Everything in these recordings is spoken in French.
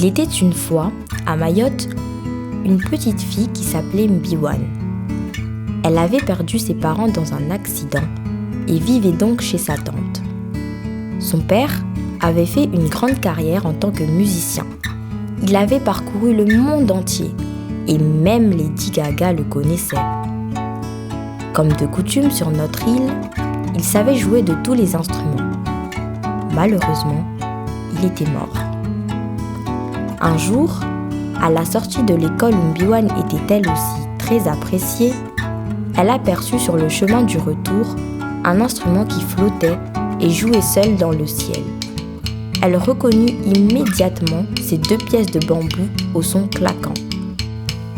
Il était une fois, à Mayotte, une petite fille qui s'appelait Mbiwan. Elle avait perdu ses parents dans un accident et vivait donc chez sa tante. Son père avait fait une grande carrière en tant que musicien. Il avait parcouru le monde entier et même Lady Gaga le connaissait. Comme de coutume sur notre île, il savait jouer de tous les instruments. Malheureusement, il était mort. Un jour, à la sortie de l'école où Mbiwan était elle aussi très appréciée, elle aperçut sur le chemin du retour un instrument qui flottait et jouait seul dans le ciel. Elle reconnut immédiatement ces 2 pièces de bambou au son claquant.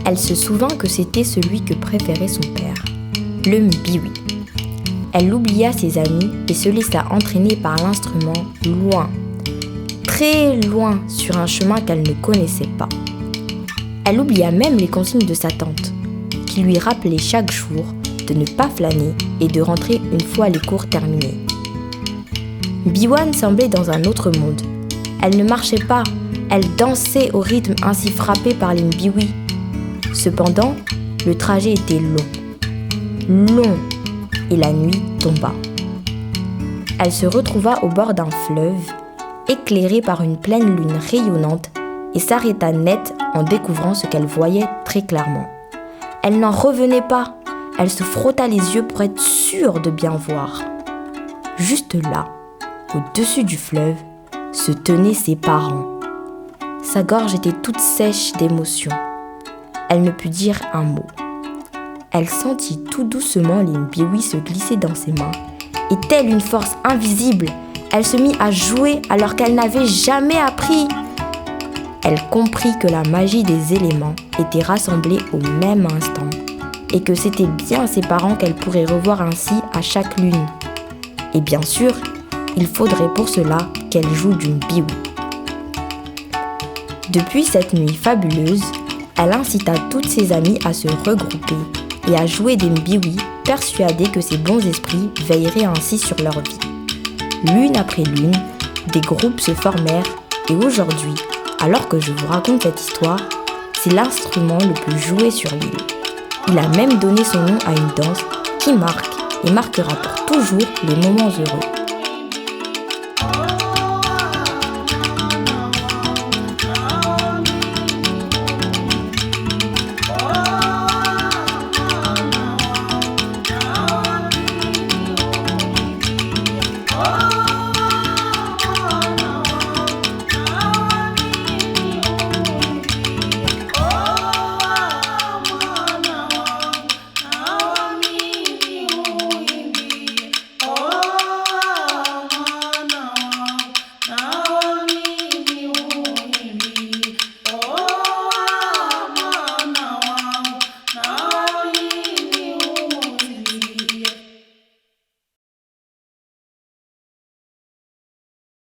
Elle se souvint que c'était celui que préférait son père, le mbiwi. Elle oublia ses amis et se laissa entraîner par l'instrument loin, très loin sur un chemin qu'elle ne connaissait pas. Elle oublia même les consignes de sa tante, qui lui rappelait chaque jour de ne pas flâner et de rentrer une fois les cours terminés. Mbiwan semblait dans un autre monde. Elle ne marchait pas, elle dansait au rythme ainsi frappé par les mbiwi. Cependant, le trajet était long, et la nuit tomba. Elle se retrouva au bord d'un fleuve, éclairée par une pleine lune rayonnante, et s'arrêta net en découvrant ce qu'elle voyait très clairement. Elle n'en revenait pas, elle se frotta les yeux pour être sûre de bien voir. Juste là, au-dessus du fleuve, se tenaient ses parents. Sa gorge était toute sèche d'émotion. Elle ne put dire un mot. Elle sentit tout doucement les mbiwi se glisser dans ses mains, et telle une force invisible, elle se mit à jouer alors qu'elle n'avait jamais appris. Elle comprit que la magie des éléments était rassemblée au même instant, et que c'était bien ses parents qu'elle pourrait revoir ainsi à chaque lune. Et bien sûr, il faudrait pour cela qu'elle joue du mbiwi. Depuis cette nuit fabuleuse, elle incita toutes ses amies à se regrouper et à jouer des mbiwi, persuadée que ces bons esprits veilleraient ainsi sur leur vie. L'une après l'une, des groupes se formèrent et aujourd'hui, alors que je vous raconte cette histoire, c'est l'instrument le plus joué sur l'île. Il a même donné son nom à une danse qui marque et marquera pour toujours les moments heureux.